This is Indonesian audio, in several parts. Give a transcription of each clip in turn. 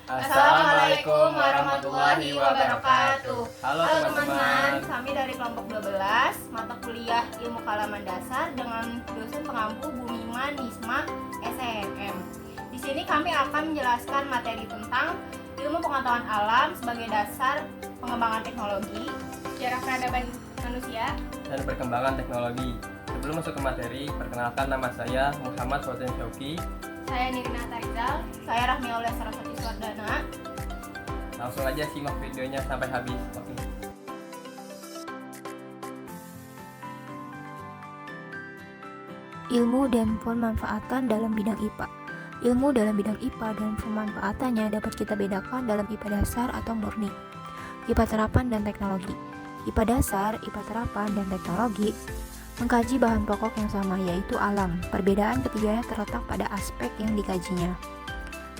Assalamualaikum warahmatullahi wabarakatuh. Halo teman-teman, kami dari kelompok 12 mata kuliah Ilmu Kealaman Dasar dengan dosen pengampu Bu Mima Nisma SNM. Di sini kami akan menjelaskan materi tentang ilmu pengetahuan alam sebagai dasar pengembangan teknologi, sejarah peradaban manusia, dan perkembangan teknologi. Sebelum masuk ke materi, perkenalkan nama saya Muhammad Fauzan Syauki. Saya Nirina Tarizal. Saya Rahmi Aulia Saraswati Swardana. Langsung aja simak videonya sampai habis. Oke. Ilmu dan pemanfaatan dalam bidang IPA. Ilmu dalam bidang IPA dan pemanfaatannya dapat kita bedakan dalam IPA dasar atau murni, IPA terapan dan teknologi. IPA dasar, IPA terapan, dan teknologi mengkaji bahan pokok yang sama, yaitu alam. Perbedaan ketiganya terletak pada aspek yang dikajinya.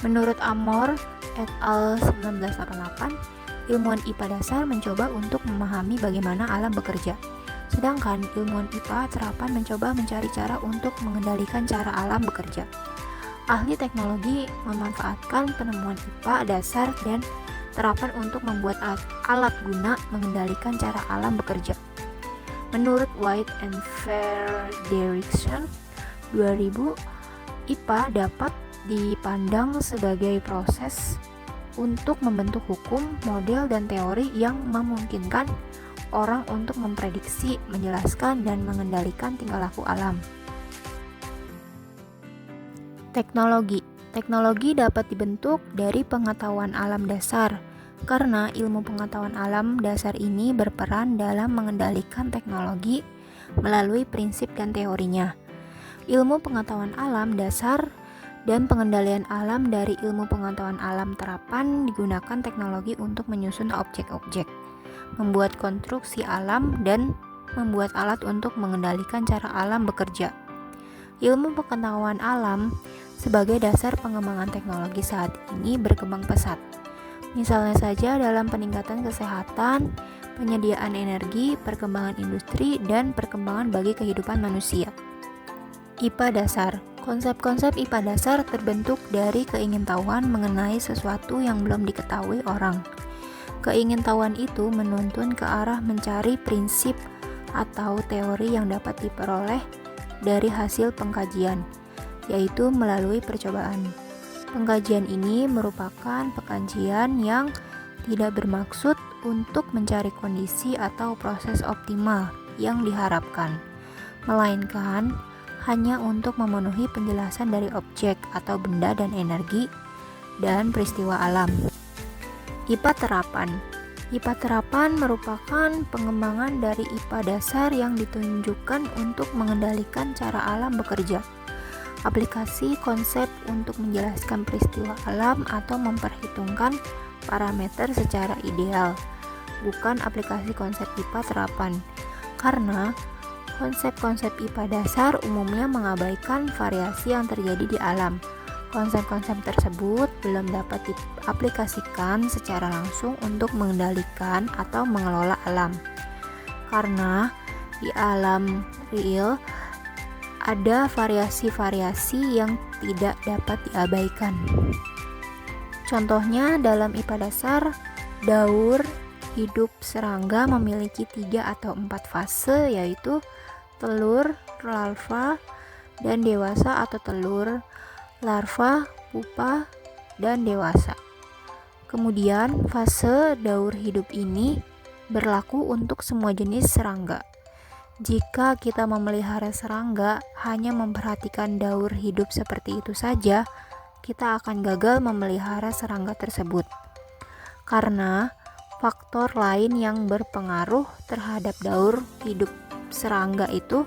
Menurut Amor et al. 1988, ilmuwan IPA dasar mencoba untuk memahami bagaimana alam bekerja. Sedangkan ilmuwan IPA terapan mencoba mencari cara untuk mengendalikan cara alam bekerja. Ahli teknologi memanfaatkan penemuan IPA dasar dan terapan untuk membuat alat guna mengendalikan cara alam bekerja. Menurut White and Frederickson 2000, IPA dapat dipandang sebagai proses untuk membentuk hukum, model, dan teori yang memungkinkan orang untuk memprediksi, menjelaskan, dan mengendalikan tingkah laku alam. Teknologi. Teknologi dapat dibentuk dari pengetahuan alam dasar, karena ilmu pengetahuan alam dasar ini berperan dalam mengendalikan teknologi melalui prinsip dan teorinya. Ilmu pengetahuan alam dasar dan pengendalian alam dari ilmu pengetahuan alam terapan digunakan teknologi untuk menyusun objek-objek, membuat konstruksi alam, dan membuat alat untuk mengendalikan cara alam bekerja. Ilmu pengetahuan alam sebagai dasar pengembangan teknologi saat ini berkembang pesat. Misalnya saja dalam peningkatan kesehatan, penyediaan energi, perkembangan industri, dan perkembangan bagi kehidupan manusia. IPA dasar. Konsep-konsep IPA dasar terbentuk dari keingintahuan mengenai sesuatu yang belum diketahui orang. Keingintahuan itu menuntun ke arah mencari prinsip atau teori yang dapat diperoleh dari hasil pengkajian, yaitu melalui percobaan. Pengkajian ini merupakan pengkajian yang tidak bermaksud untuk mencari kondisi atau proses optimal yang diharapkan, melainkan hanya untuk memenuhi penjelasan dari objek atau benda dan energi dan peristiwa alam. IPA terapan. IPA terapan merupakan pengembangan dari IPA dasar yang ditunjukkan untuk mengendalikan cara alam bekerja. Aplikasi konsep untuk menjelaskan peristiwa alam atau memperhitungkan parameter secara ideal, bukan aplikasi konsep IPA terapan, karena konsep-konsep IPA dasar umumnya mengabaikan variasi yang terjadi di alam. Konsep-konsep tersebut belum dapat diaplikasikan secara langsung untuk mengendalikan atau mengelola alam, karena di alam real ada variasi-variasi yang tidak dapat diabaikan. Contohnya dalam IPA dasar, daur hidup serangga memiliki 3 atau 4 fase, yaitu telur, larva, dan dewasa atau telur, larva, pupa, dan dewasa. Kemudian fase daur hidup ini berlaku untuk semua jenis serangga. Jika kita memelihara serangga hanya memperhatikan daur hidup seperti itu saja, kita akan gagal memelihara serangga tersebut. Karena faktor lain yang berpengaruh terhadap daur hidup serangga itu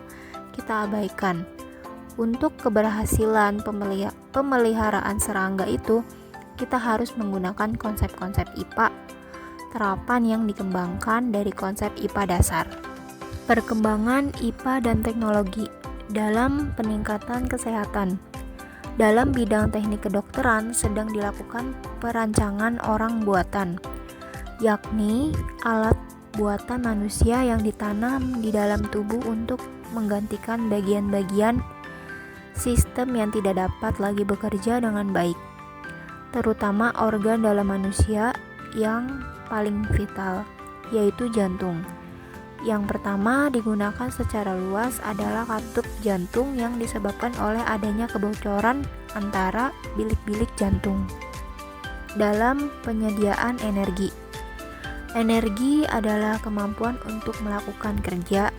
kita abaikan. Untuk keberhasilan pemeliharaan serangga itu, kita harus menggunakan konsep-konsep IPA terapan yang dikembangkan dari konsep IPA dasar. Perkembangan IPA dan teknologi dalam peningkatan kesehatan. Dalam bidang teknik kedokteran sedang dilakukan perancangan orang buatan, yakni alat buatan manusia yang ditanam di dalam tubuh untuk menggantikan bagian-bagian sistem yang tidak dapat lagi bekerja dengan baik. terutama organ dalam manusia yang paling vital, yaitu jantung. Yang pertama digunakan secara luas adalah katup jantung yang disebabkan oleh adanya kebocoran antara bilik-bilik jantung. Dalam penyediaan energi, energi adalah kemampuan untuk melakukan kerja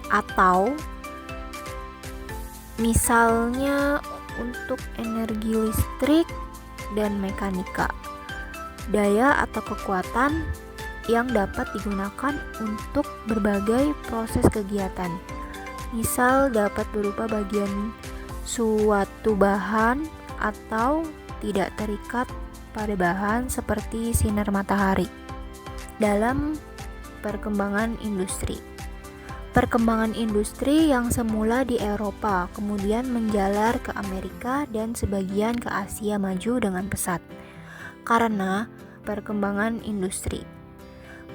atau misalnya untuk energi listrik dan mekanika, daya atau kekuatan yang dapat digunakan untuk berbagai proses kegiatan. Misal dapat berupa bagian suatu bahan atau tidak terikat pada bahan seperti sinar matahari. Dalam perkembangan industri, perkembangan industri yang semula di Eropa kemudian menjalar ke Amerika dan sebagian ke Asia maju dengan pesat karena perkembangan industri.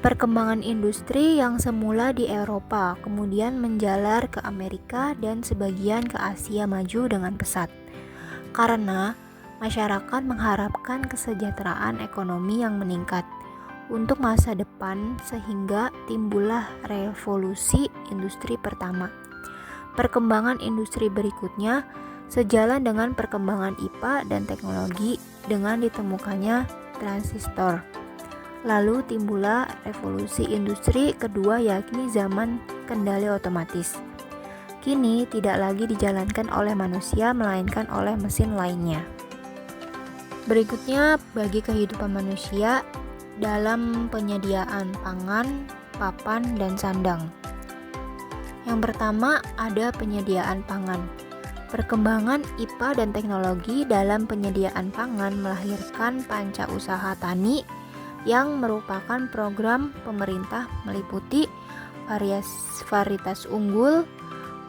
Perkembangan industri yang semula di Eropa kemudian menjalar ke Amerika dan sebagian ke Asia maju dengan pesat karena masyarakat mengharapkan kesejahteraan ekonomi yang meningkat untuk masa depan sehingga timbullah revolusi industri pertama. Perkembangan industri berikutnya sejalan dengan perkembangan IPA dan teknologi dengan ditemukannya transistor. Lalu timbullah revolusi industri kedua yakni zaman kendali otomatis. Kini tidak lagi dijalankan oleh manusia melainkan oleh mesin lainnya. Berikutnya bagi kehidupan manusia dalam penyediaan pangan, papan, dan sandang. Yang pertama ada penyediaan pangan. Perkembangan IPA dan teknologi dalam penyediaan pangan melahirkan panca usaha tani yang merupakan program pemerintah meliputi varietas unggul,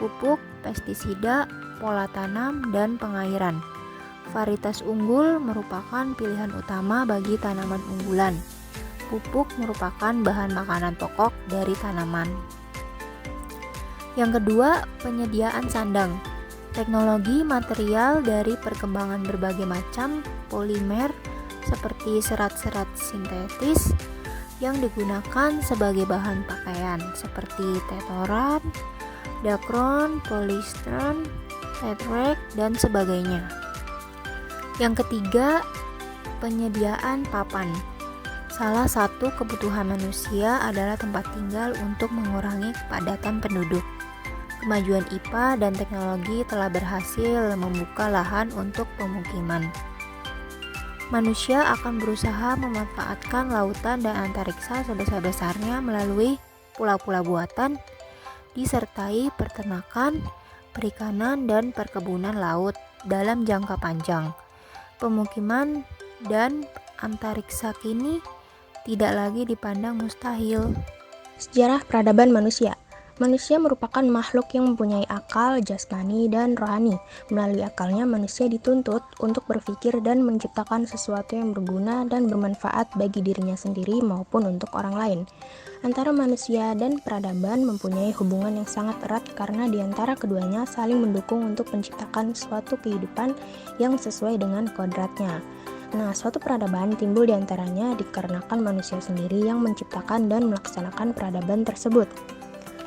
pupuk, pestisida, pola tanam, dan pengairan. Varietas unggul merupakan pilihan utama bagi tanaman unggulan. Pupuk merupakan bahan makanan pokok dari tanaman. Yang kedua, penyediaan sandang. Teknologi material dari perkembangan berbagai macam polimer seperti serat-serat sintetis yang digunakan sebagai bahan pakaian seperti tetoran, dakron, polyester, tetrek, dan sebagainya. Yang ketiga, penyediaan papan. Salah satu kebutuhan manusia adalah tempat tinggal untuk mengurangi kepadatan penduduk. Kemajuan IPA dan teknologi telah berhasil membuka lahan untuk pemukiman. Manusia akan berusaha memanfaatkan lautan dan antariksa sebesar-besarnya melalui pulau-pulau buatan, disertai peternakan, perikanan, dan perkebunan laut dalam jangka panjang. Pemukiman dan antariksa kini tidak lagi dipandang mustahil. Sejarah peradaban manusia. Manusia merupakan makhluk yang mempunyai akal, jasmani, dan rohani. Melalui akalnya, manusia dituntut untuk berpikir dan menciptakan sesuatu yang berguna dan bermanfaat bagi dirinya sendiri maupun untuk orang lain. Antara manusia dan peradaban mempunyai hubungan yang sangat erat karena di antara keduanya saling mendukung untuk menciptakan suatu kehidupan yang sesuai dengan kodratnya. Nah, suatu peradaban timbul di antaranya dikarenakan manusia sendiri yang menciptakan dan melaksanakan peradaban tersebut.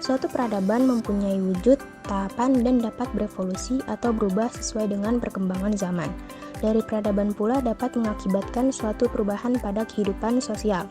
Suatu peradaban mempunyai wujud, tahapan, dan dapat berevolusi atau berubah sesuai dengan perkembangan zaman. Dari peradaban pula dapat mengakibatkan suatu perubahan pada kehidupan sosial.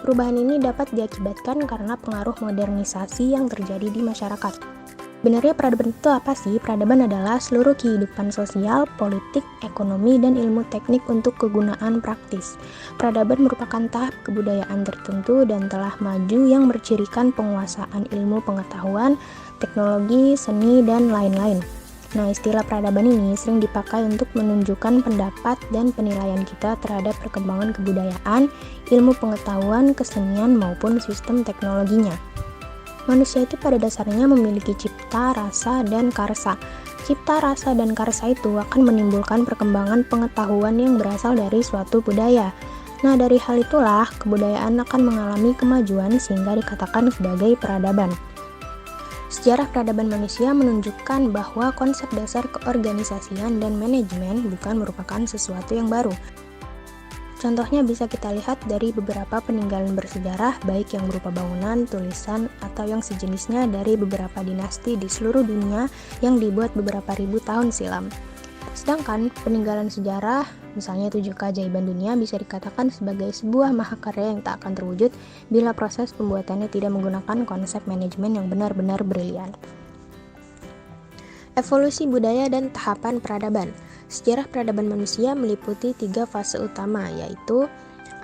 Perubahan ini dapat diakibatkan karena pengaruh modernisasi yang terjadi di masyarakat. Sebenarnya peradaban itu apa sih? Peradaban adalah seluruh kehidupan sosial, politik, ekonomi, dan ilmu teknik untuk kegunaan praktis. Peradaban merupakan tahap kebudayaan tertentu dan telah maju yang bercirikan penguasaan ilmu pengetahuan, teknologi, seni, dan lain-lain. Nah, istilah peradaban ini sering dipakai untuk menunjukkan pendapat dan penilaian kita terhadap perkembangan kebudayaan, ilmu pengetahuan, kesenian, maupun sistem teknologinya. Manusia itu pada dasarnya memiliki cipta, rasa, dan karsa. Cipta, rasa, dan karsa itu akan menimbulkan perkembangan pengetahuan yang berasal dari suatu budaya. Nah, dari hal itulah kebudayaan akan mengalami kemajuan sehingga dikatakan sebagai peradaban. Sejarah peradaban manusia menunjukkan bahwa konsep dasar keorganisasian dan manajemen bukan merupakan sesuatu yang baru. Contohnya bisa kita lihat dari beberapa peninggalan bersejarah, baik yang berupa bangunan, tulisan, atau yang sejenisnya dari beberapa dinasti di seluruh dunia yang dibuat beberapa ribu tahun silam. Sedangkan peninggalan sejarah, misalnya 7 keajaiban dunia, bisa dikatakan sebagai sebuah mahakarya yang tak akan terwujud bila proses pembuatannya tidak menggunakan konsep manajemen yang benar-benar brilian. Evolusi budaya dan tahapan peradaban. Sejarah peradaban manusia meliputi 3 fase utama, yaitu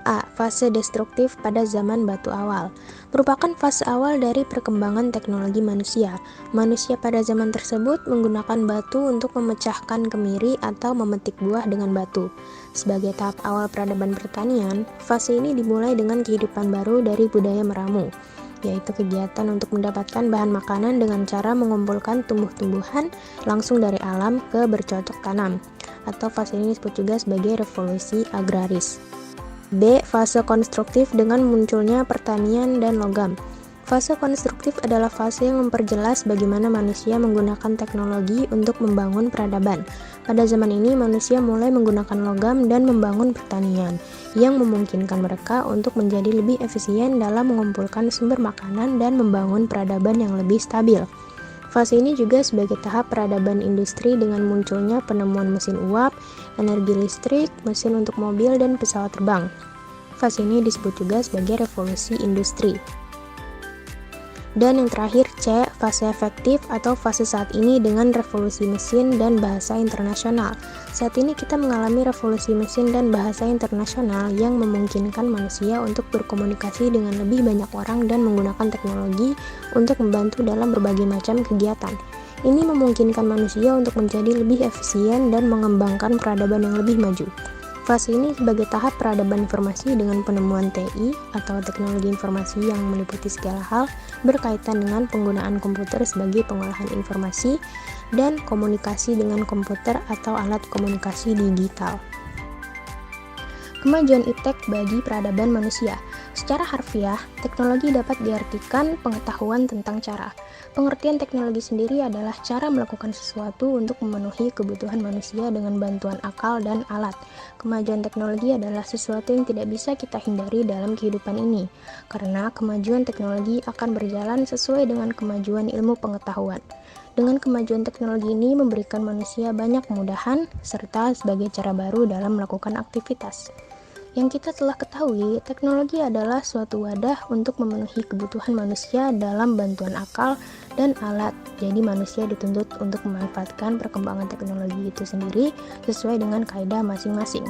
A. Fase destruktif pada zaman batu awal. Merupakan fase awal dari perkembangan teknologi manusia. Manusia pada zaman tersebut menggunakan batu untuk memecahkan kemiri atau memetik buah dengan batu. Sebagai tahap awal peradaban pertanian, fase ini dimulai dengan kehidupan baru dari budaya meramu, yaitu kegiatan untuk mendapatkan bahan makanan dengan cara mengumpulkan tumbuh-tumbuhan langsung dari alam ke bercocok tanam, atau fase ini disebut juga sebagai revolusi agraris. B. Fase konstruktif dengan munculnya pertanian dan logam. Fase konstruktif adalah fase yang memperjelas bagaimana manusia menggunakan teknologi untuk membangun peradaban. Pada zaman ini, manusia mulai menggunakan logam dan membangun pertanian, yang memungkinkan mereka untuk menjadi lebih efisien dalam mengumpulkan sumber makanan dan membangun peradaban yang lebih stabil. Fase ini juga sebagai tahap peradaban industri dengan munculnya penemuan mesin uap, energi listrik, mesin untuk mobil, dan pesawat terbang. Fase ini disebut juga sebagai revolusi industri. Dan yang terakhir C, fase efektif atau fase saat ini dengan revolusi mesin dan bahasa internasional. Saat ini kita mengalami revolusi mesin dan bahasa internasional yang memungkinkan manusia untuk berkomunikasi dengan lebih banyak orang dan menggunakan teknologi untuk membantu dalam berbagai macam kegiatan. Ini memungkinkan manusia untuk menjadi lebih efisien dan mengembangkan peradaban yang lebih maju. Fase ini sebagai tahap peradaban informasi dengan penemuan TI atau teknologi informasi yang meliputi segala hal berkaitan dengan penggunaan komputer sebagai pengolahan informasi dan komunikasi dengan komputer atau alat komunikasi digital. Kemajuan iptek bagi peradaban manusia. Secara harfiah, teknologi dapat diartikan pengetahuan tentang cara. Pengertian teknologi sendiri adalah cara melakukan sesuatu untuk memenuhi kebutuhan manusia dengan bantuan akal dan alat. Kemajuan teknologi adalah sesuatu yang tidak bisa kita hindari dalam kehidupan ini, karena kemajuan teknologi akan berjalan sesuai dengan kemajuan ilmu pengetahuan. Dengan kemajuan teknologi ini memberikan manusia banyak kemudahan, serta sebagai cara baru dalam melakukan aktivitas. Yang kita telah ketahui, teknologi adalah suatu wadah untuk memenuhi kebutuhan manusia dalam bantuan akal dan alat. Jadi manusia dituntut untuk memanfaatkan perkembangan teknologi itu sendiri sesuai dengan kaidah masing-masing.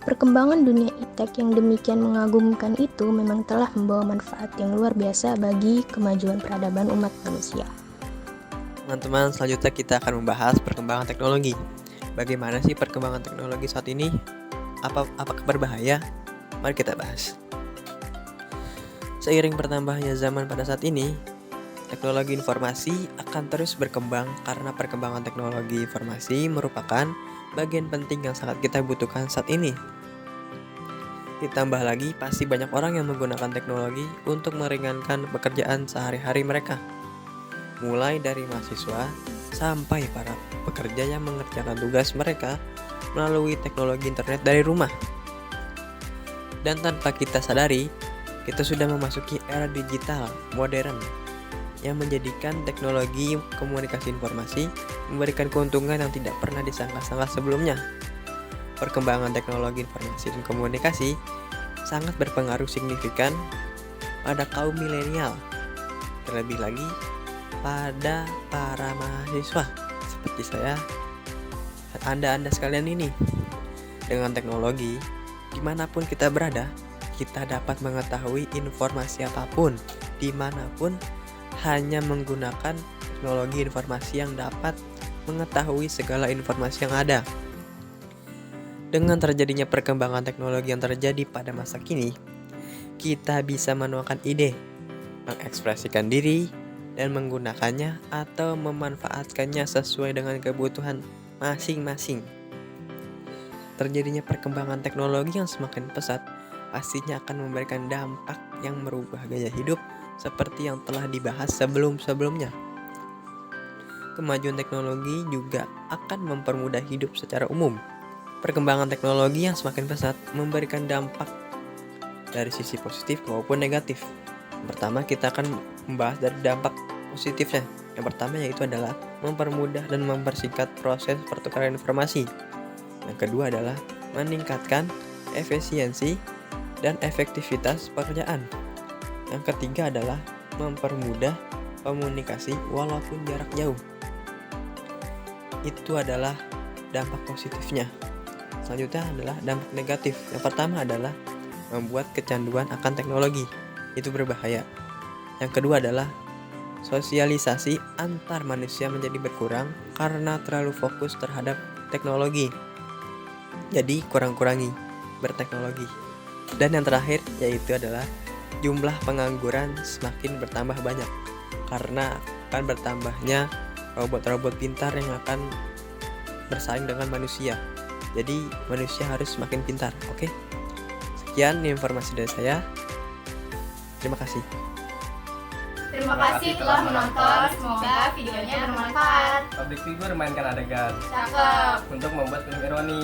Perkembangan dunia iptek yang demikian mengagumkan itu memang telah membawa manfaat yang luar biasa bagi kemajuan peradaban umat manusia. Teman-teman, selanjutnya kita akan membahas perkembangan teknologi. Bagaimana sih perkembangan teknologi saat ini? Apakah berbahaya? Mari kita bahas. Seiring bertambahnya zaman pada saat ini, teknologi informasi akan terus berkembang karena perkembangan teknologi informasi merupakan bagian penting yang sangat kita butuhkan saat ini. Ditambah lagi, pasti banyak orang yang menggunakan teknologi untuk meringankan pekerjaan sehari-hari mereka. Mulai dari mahasiswa sampai para pekerja yang mengerjakan tugas mereka melalui teknologi internet dari rumah. Dan tanpa kita sadari, kita sudah memasuki era digital modern yang menjadikan teknologi komunikasi informasi memberikan keuntungan yang tidak pernah disangka-sangka sebelumnya. Perkembangan teknologi informasi dan komunikasi sangat berpengaruh signifikan pada kaum milenial, terlebih lagi pada para mahasiswa seperti saya dan Anda sekalian ini. Dengan teknologi, dimanapun kita berada, kita dapat mengetahui informasi apapun, dimanapun, hanya menggunakan teknologi informasi yang dapat mengetahui segala informasi yang ada. Dengan terjadinya perkembangan teknologi yang terjadi pada masa kini, kita bisa menuangkan ide, mengekspresikan diri, dan menggunakannya atau memanfaatkannya sesuai dengan kebutuhan masing-masing. Terjadinya perkembangan teknologi yang semakin pesat pastinya akan memberikan dampak yang merubah gaya hidup seperti yang telah dibahas sebelum-sebelumnya. Kemajuan teknologi juga akan mempermudah hidup secara umum. perkembangan teknologi yang semakin pesat memberikan dampak dari sisi positif maupun negatif. Yang pertama, kita akan membahas dari dampak positifnya. Yang pertama yaitu adalah mempermudah dan mempersingkat proses pertukaran informasi. Yang kedua adalah meningkatkan efisiensi dan efektivitas pekerjaan. Yang ketiga adalah mempermudah komunikasi walaupun jarak jauh. Itu adalah dampak positifnya. Selanjutnya adalah dampak negatif. Yang pertama adalah membuat kecanduan akan teknologi. Itu berbahaya. Yang kedua adalah sosialisasi antar manusia menjadi berkurang karena terlalu fokus terhadap teknologi. Jadi kurang-kurangi berteknologi. Dan yang terakhir yaitu adalah jumlah pengangguran semakin bertambah banyak karena akan bertambahnya robot-robot pintar yang akan bersaing dengan manusia. Jadi manusia harus semakin pintar. Oke. Sekian informasi dari saya. Terima kasih. Terima kasih telah menonton. Semoga videonya bermanfaat. Public figure mainkan adegan Cakep. untuk membuat film ironi.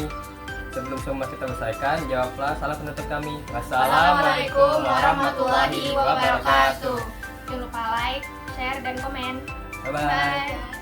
Sebelum semua kita selesaikan, jawablah salam penutup kami. Wassalamualaikum warahmatullahi wabarakatuh. Jangan lupa like, share, dan komen. Bye-bye. Bye.